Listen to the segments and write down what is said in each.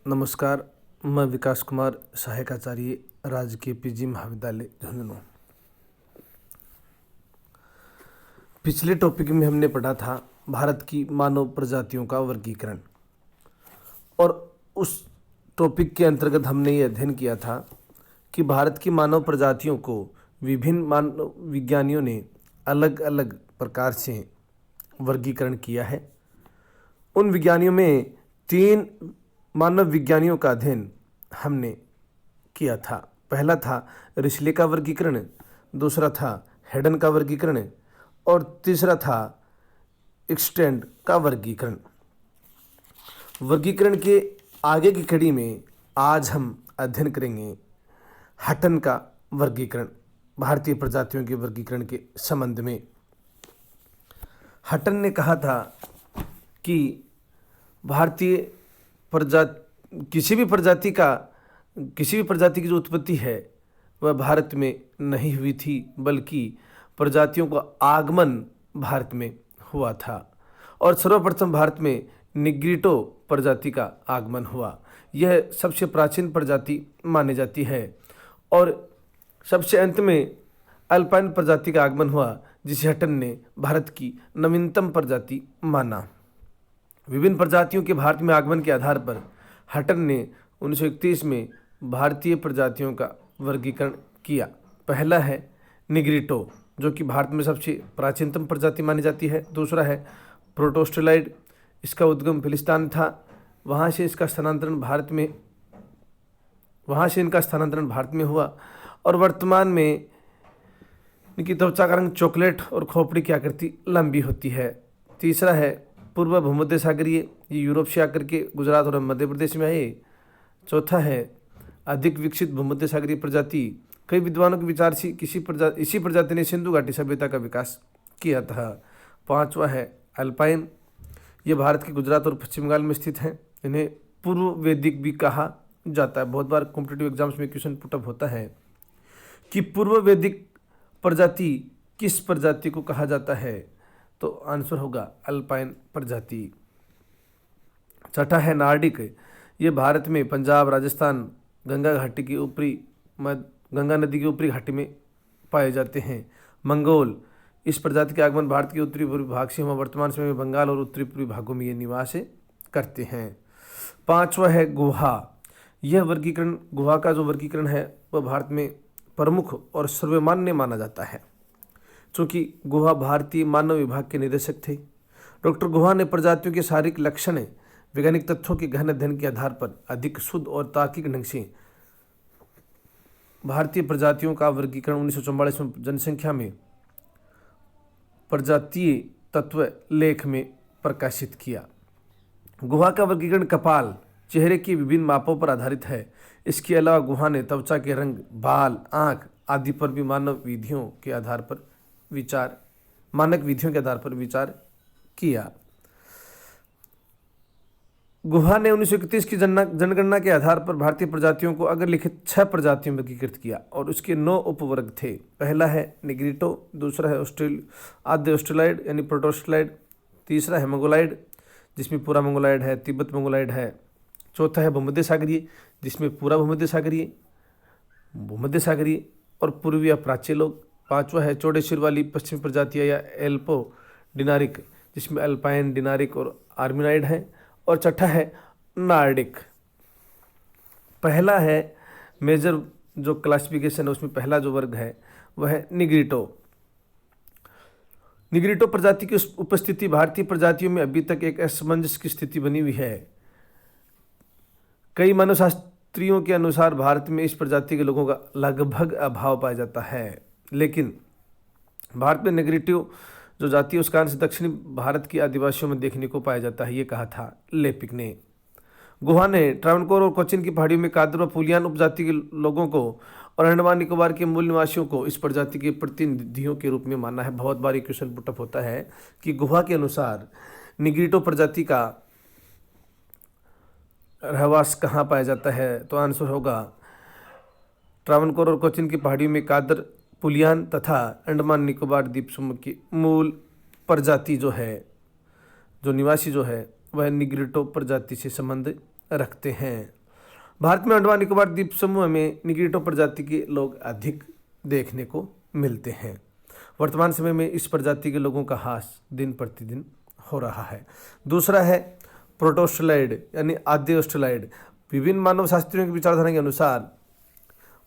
नमस्कार। मैं विकास कुमार, सहायक आचार्य, राजकीय पीजी महाविद्यालय झुंझुनू। पिछले टॉपिक में हमने पढ़ा था भारत की मानव प्रजातियों का वर्गीकरण, और उस टॉपिक के अंतर्गत हमने ये अध्ययन किया था कि भारत की मानव प्रजातियों को विभिन्न मानव विज्ञानियों ने अलग अलग प्रकार से वर्गीकरण किया है। उन विज्ञानियों में 3 मानव विज्ञानियों का अध्ययन हमने किया था। पहला था रिश्ले का वर्गीकरण, दूसरा था हेडन का वर्गीकरण और तीसरा था एक्सटेंड का वर्गीकरण। वर्गीकरण के आगे की कड़ी में आज हम अध्ययन करेंगे हटन का वर्गीकरण, भारतीय प्रजातियों के वर्गीकरण के संबंध में। हटन ने कहा था कि भारतीय किसी भी प्रजाति की जो उत्पत्ति है वह भारत में नहीं हुई थी, बल्कि प्रजातियों का आगमन भारत में हुआ था। और सर्वप्रथम भारत में निग्रिटो प्रजाति का आगमन हुआ। यह सबसे प्राचीन प्रजाति मानी जाती है। और सबसे अंत में अल्पाइन प्रजाति का आगमन हुआ, जिसे हटन ने भारत की नवीनतम प्रजाति माना। विभिन्न प्रजातियों के भारत में आगमन के आधार पर हटन ने 1931 में भारतीय प्रजातियों का वर्गीकरण किया। पहला है निग्रिटो, जो कि भारत में सबसे प्राचीनतम प्रजाति मानी जाती है। दूसरा है प्रोटोस्टेलाइड, इसका उद्गम फिलिस्तीन था। वहाँ से इनका स्थानांतरण भारत में हुआ और वर्तमान में इनकी त्वचा का रंग चॉकलेट और खोपड़ी की आकृति लंबी होती है। तीसरा है पूर्व भूमध्य सागरीय, ये यूरोप से आकर के गुजरात और मध्य प्रदेश में आए। चौथा है अधिक विकसित भूमध्य सागरीय प्रजाति। कई विद्वानों के विचार से इसी प्रजाति ने सिंधु घाटी सभ्यता का विकास किया था। पांचवा है अल्पाइन, ये भारत के गुजरात और पश्चिम बंगाल में स्थित हैं। इन्हें पूर्व वैदिक भी कहा जाता है। बहुत बार कॉम्पिटिटिव एग्जाम्स में क्वेश्चन पुटअप होता है कि पूर्व वैदिक प्रजाति किस प्रजाति को कहा जाता है, तो आंसर होगा अल्पाइन प्रजाति। छठा है नार्डिक, ये भारत में पंजाब, राजस्थान, गंगा नदी की ऊपरी घाटी में पाए जाते हैं। मंगोल, इस प्रजाति के आगमन भारत के उत्तरी पूर्वी भाग से हुआ। वर्तमान समय में बंगाल और उत्तरी पूर्वी भागों में ये निवास करते हैं। पांचवा है गुहा, गुहा का जो वर्गीकरण है वह भारत में प्रमुख और सर्वमान्य माना जाता है, चूँकि गुहा भारतीय मानव विभाग के निदेशक थे। डॉक्टर गुहा ने प्रजातियों के शारीरिक लक्षण, वैज्ञानिक तथ्यों के गहन अध्ययन के आधार पर अधिक शुद्ध और तार्किक ढंग से भारतीय प्रजातियों का वर्गीकरण 1944 में जनसंख्या में प्रजातीय तत्व लेख में प्रकाशित किया। गुहा का वर्गीकरण कपाल, चेहरे के विभिन्न मापों पर आधारित है। इसके अलावा गुहा ने त्वचा के रंग, बाल, आँख आदि पर भी मानक विधियों के आधार पर विचार किया। गुहा ने 1931 की जनगणना के आधार पर भारतीय प्रजातियों को अग्रलिखित 6 प्रजातियों में वर्गीकृत किया और उसके 9 उपवर्ग थे। पहला है निग्रिटो, दूसरा है आद्य ऑस्ट्रेलाइड यानी प्रोटोस्टेलाइड, तीसरा है मंगोलाइड जिसमें पूरा मंगोलाइड है, तिब्बत मंगोलाइड है। चौथा है भूमध्य सागरीय, जिसमें पूरा भूमध्य सागरीय और पूर्वी अप्राच्य लोग। पांचवा है चौड़े सिर वाली पश्चिमी प्रजातियां या एल्पो डिनारिक, जिसमें अल्पाइन, डिनारिक और आर्मिनाइड है। और छठा है नार्डिक। पहला है मेजर जो क्लासिफिकेशन है, उसमें पहला जो वर्ग है वह है निग्रिटो। निग्रिटो प्रजाति की उपस्थिति भारतीय प्रजातियों में अभी तक एक असमंजस की स्थिति बनी हुई है। कई मानवशास्त्रियों के अनुसार भारत में इस प्रजाति के लोगों का लगभग अभाव पाया जाता है, लेकिन भारत में निग्रिटो जो जाति है उसका अंश दक्षिणी भारत की आदिवासियों में देखने को पाया जाता है, ये कहा था लेपिक ने। गुहा ने ट्रावनकोर और कोचीन की पहाड़ियों में कादर व पुलियान उपजाति के लोगों को और अंडमान निकोबार के मूल निवासियों को इस प्रजाति के प्रतिनिधियों के रूप में माना है। बहुत बार क्वेश्चन पुटअप होता है कि गुहा के अनुसार निग्रिटो प्रजाति का रहवास कहाँ पाया जाता है, तो आंसर होगा ट्रावनकोर और कोचीन की पहाड़ियों में कादर, पुलियान तथा अंडमान निकोबार द्वीप समूह की मूल प्रजाति जो निवासी जो है वह निग्रिटो प्रजाति से संबंध रखते हैं। भारत में अंडमान निकोबार द्वीप समूह में निग्रिटो प्रजाति के लोग अधिक देखने को मिलते हैं। वर्तमान समय में इस प्रजाति के लोगों का ह्रास दिन प्रतिदिन हो रहा है। दूसरा है प्रोटोस्टलाइड यानी आद्य ऑस्ट्रेलाइड। विभिन्न मानव शास्त्रियों की विचारधारा के अनुसार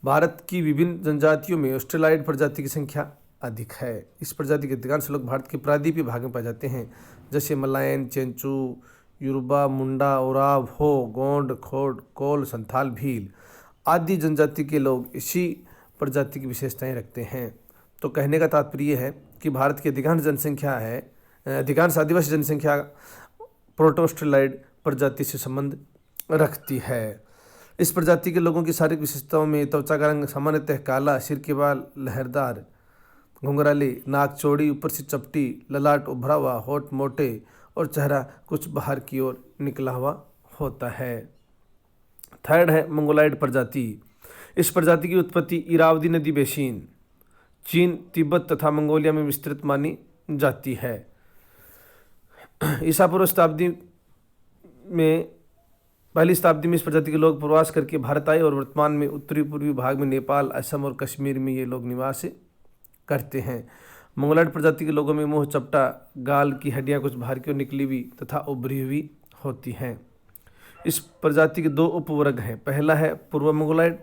भारत की विभिन्न जनजातियों में ऑस्ट्रेलाइड प्रजाति की संख्या अधिक है। इस प्रजाति के अधिकांश लोग भारत के प्रायद्वीपीय भाग में पाए जाते हैं, जैसे मलायन, चेंचू, योरुबा, मुंडा, ओराव, हो, गोंड, खोड़, कोल, संथाल, भील आदि जनजाति के लोग इसी प्रजाति की विशेषताएं रखते हैं। तो कहने का तात्पर्य है कि भारत की अधिकांश आदिवासी जनसंख्या प्रोटोस्टलाइड प्रजाति से संबंध रखती है। इस प्रजाति के लोगों की शारीरिक विशेषताओं में त्वचा का रंग सामान्यतः काला, सिर के बाल लहरदार, घुंघराले, नाक चौड़ी, ऊपर से चपटी, ललाट उभरा हुआ, होठ मोटे और चेहरा कुछ बाहर की ओर निकला हुआ होता है। थर्ड है मंगोलाइड प्रजाति। इस प्रजाति की उत्पत्ति इरावदी नदी बेसिन, चीन, तिब्बत तथा मंगोलिया में विस्तृत मानी जाती है। ईसा पूर्व पहली शताब्दी में इस प्रजाति के लोग प्रवास करके भारत आए और वर्तमान में उत्तरी पूर्वी भाग में नेपाल, असम और कश्मीर में ये लोग निवास करते हैं। मंगोलाइड प्रजाति के लोगों में मुंह चपटा, गाल की हड्डियां कुछ बाहर की ओर निकली हुई तथा उभरी हुई होती हैं। इस प्रजाति के दो उपवर्ग हैं। पहला है पूर्व मंगोलाइड,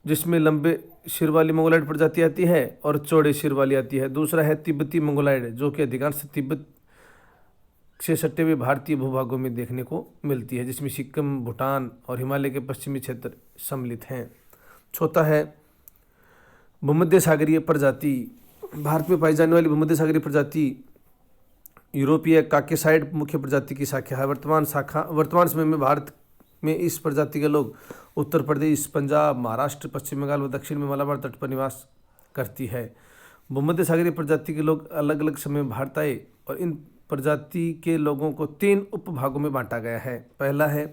जिसमें लंबे सिर वाली मंगोलाइड प्रजाति आती है और चौड़े सिर वाली आती है। दूसरा है तिब्बती मंगोलाइड, जो कि अधिकांश तिब्बत से सटे हुए भारतीय भूभागों में देखने को मिलती है, जिसमें सिक्किम, भूटान और हिमालय के पश्चिमी क्षेत्र सम्मिलित हैं। चौथा है भूमध्य सागरीय प्रजाति। भारत में पाई जाने वाली भूमध्य सागरीय प्रजाति यूरोपीय काकेसाइड मुख्य प्रजाति की शाखा है। वर्तमान समय में भारत में इस प्रजाति के लोग उत्तर प्रदेश, पंजाब, महाराष्ट्र, पश्चिम बंगाल व दक्षिण में मलाबार तट पर निवास करती है। भूमध्य सागरीय प्रजाति के लोग अलग अलग समय में भारत आए और इन प्रजाति के लोगों को 3 उपभागों में बांटा गया है। पहला है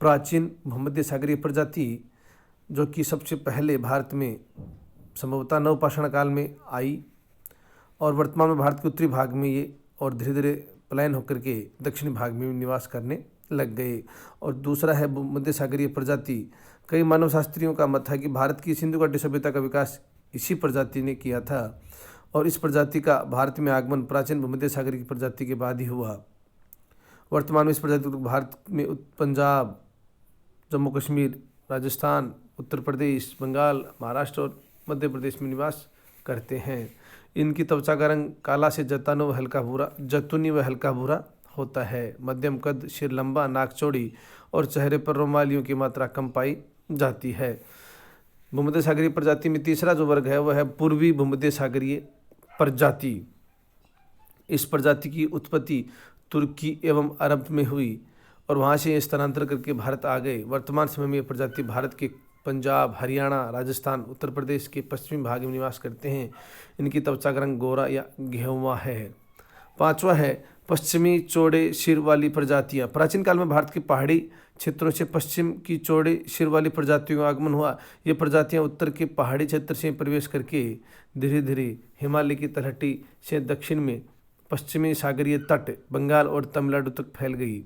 प्राचीन भूमध्य सागरीय प्रजाति, जो कि सबसे पहले भारत में संभवतः नवपाषाण काल में आई और वर्तमान में भारत के उत्तरी भाग में ये और धीरे धीरे पलायन होकर के दक्षिणी भाग में निवास करने लग गए। और दूसरा है भूमध्य सागरीय प्रजाति। कई मानव शास्त्रियों का मत है कि भारत की सिंधु घाटी सभ्यता का विकास इसी प्रजाति ने किया था और इस प्रजाति का भारत में आगमन प्राचीन भूमध्य सागरीय प्रजाति के बाद ही हुआ। वर्तमान में इस प्रजाति को भारत में पंजाब, जम्मू कश्मीर, राजस्थान, उत्तर प्रदेश, बंगाल, महाराष्ट्र और मध्य प्रदेश में निवास करते हैं। इनकी त्वचा का रंग काला से जैतूनी व हल्का भूरा होता है। मध्यम कद, सिर लंबा, नाक चौड़ी और चेहरे पर रोमालियों की मात्रा कम पाई जाती है। भूमध्य सागरीय प्रजाति में तीसरा जो वर्ग है वह है पूर्वी भूमध्य सागरीय प्रजाति। इस प्रजाति की उत्पत्ति तुर्की एवं अरब में हुई और वहाँ से स्थानांतर करके भारत आ गए। वर्तमान समय में यह प्रजाति भारत के पंजाब, हरियाणा, राजस्थान, उत्तर प्रदेश के पश्चिमी भाग में निवास करते हैं। इनकी त्वचा का रंग गोरा या गेहुआ है। पांचवा है पश्चिमी चौड़े सिर वाली प्रजातियां। प्राचीन काल में भारत के पहाड़ी क्षेत्रों से पश्चिम की चौड़े सिर वाली प्रजातियों का आगमन हुआ। ये प्रजातियां उत्तर के पहाड़ी क्षेत्र से प्रवेश करके धीरे धीरे हिमालय की तलहटी से दक्षिण में पश्चिमी सागरीय तट, बंगाल और तमिलनाडु तक फैल गई।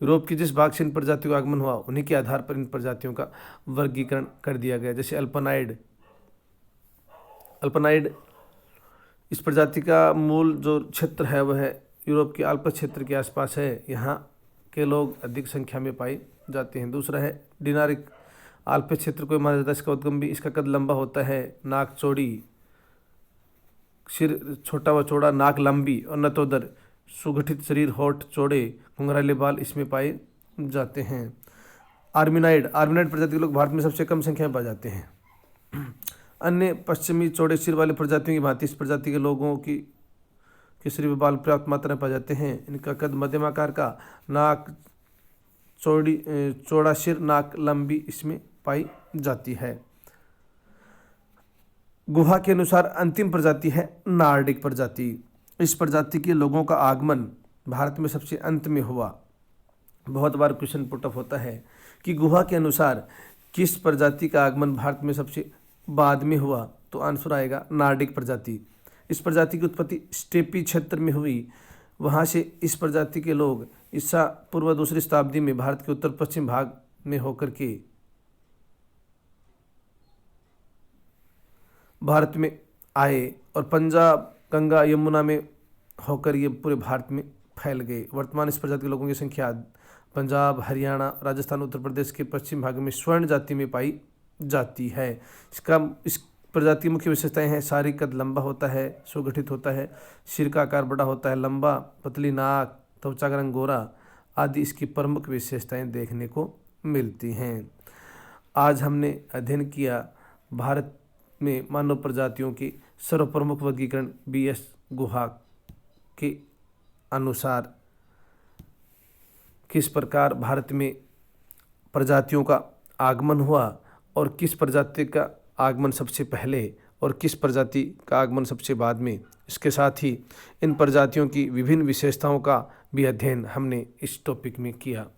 यूरोप के जिस भाग से इन प्रजातियों का आगमन हुआ उन्हीं के आधार पर इन प्रजातियों का वर्गीकरण कर दिया गया। जैसे अल्पनाइड इस प्रजाति का मूल जो क्षेत्र है वह यूरोप के आल्प्स क्षेत्र के आसपास है। यहाँ के लोग अधिक संख्या में पाए जाते हैं। दूसरा है डिनारिक, आल्प्स क्षेत्र को माना जाता है। इसका उद्गम भी, इसका कद लंबा होता है, नाक चौड़ी, सिर छोटा व चौड़ा, नाक लंबी और नतोदर, सुगठित शरीर, होठ चौड़े, घुंघराले बाल इसमें पाए जाते हैं। आर्मिनाइड प्रजाति के लोग भारत में सबसे कम संख्या में पाए जाते हैं। अन्य पश्चिमी चौड़े सिर वाले प्रजातियों की भांति इस प्रजाति के लोगों की शरीर में बाल पर्याप्त मात्रा में पाए जाते हैं। इनका कद मध्यम आकार का, नाक चौड़ा सिर, नाक लंबी इसमें पाई जाती है। गुहा के अनुसार अंतिम प्रजाति है नार्डिक प्रजाति। इस प्रजाति के लोगों का आगमन भारत में सबसे अंत में हुआ। बहुत बार क्वेश्चन पुटअप होता है कि गुहा के अनुसार किस प्रजाति का आगमन भारत में सबसे बाद में हुआ, तो आंसर आएगा नार्डिक प्रजाति। इस प्रजाति की उत्पत्ति स्टेपी क्षेत्र में हुई। वहाँ से इस प्रजाति के लोग ईसा पूर्व 2री शताब्दी में भारत के उत्तर पश्चिम भाग में होकर के भारत में आए और पंजाब, गंगा, यमुना में होकर ये पूरे भारत में फैल गए। वर्तमान इस प्रजाति के लोगों की संख्या पंजाब, हरियाणा, राजस्थान, उत्तर प्रदेश के पश्चिम भाग में स्वर्ण जाति में पाई जाती है। इस प्रजाति की मुख्य विशेषताएं हैं, शारीरिक कद लंबा होता है, सुगठित होता है, सिर का आकार बड़ा होता है, लंबा, पतली नाक, त्वचा का रंग गोरा आदि इसकी प्रमुख विशेषताएं देखने को मिलती हैं। आज हमने अध्ययन किया भारत में मानव प्रजातियों की सर्वप्रमुख वर्गीकरण BS गुहा के अनुसार किस प्रकार भारत में प्रजातियों का आगमन हुआ और किस प्रजाति का आगमन सबसे पहले और किस प्रजाति का आगमन सबसे बाद में। इसके साथ ही इन प्रजातियों की विभिन्न विशेषताओं का भी अध्ययन हमने इस टॉपिक में किया।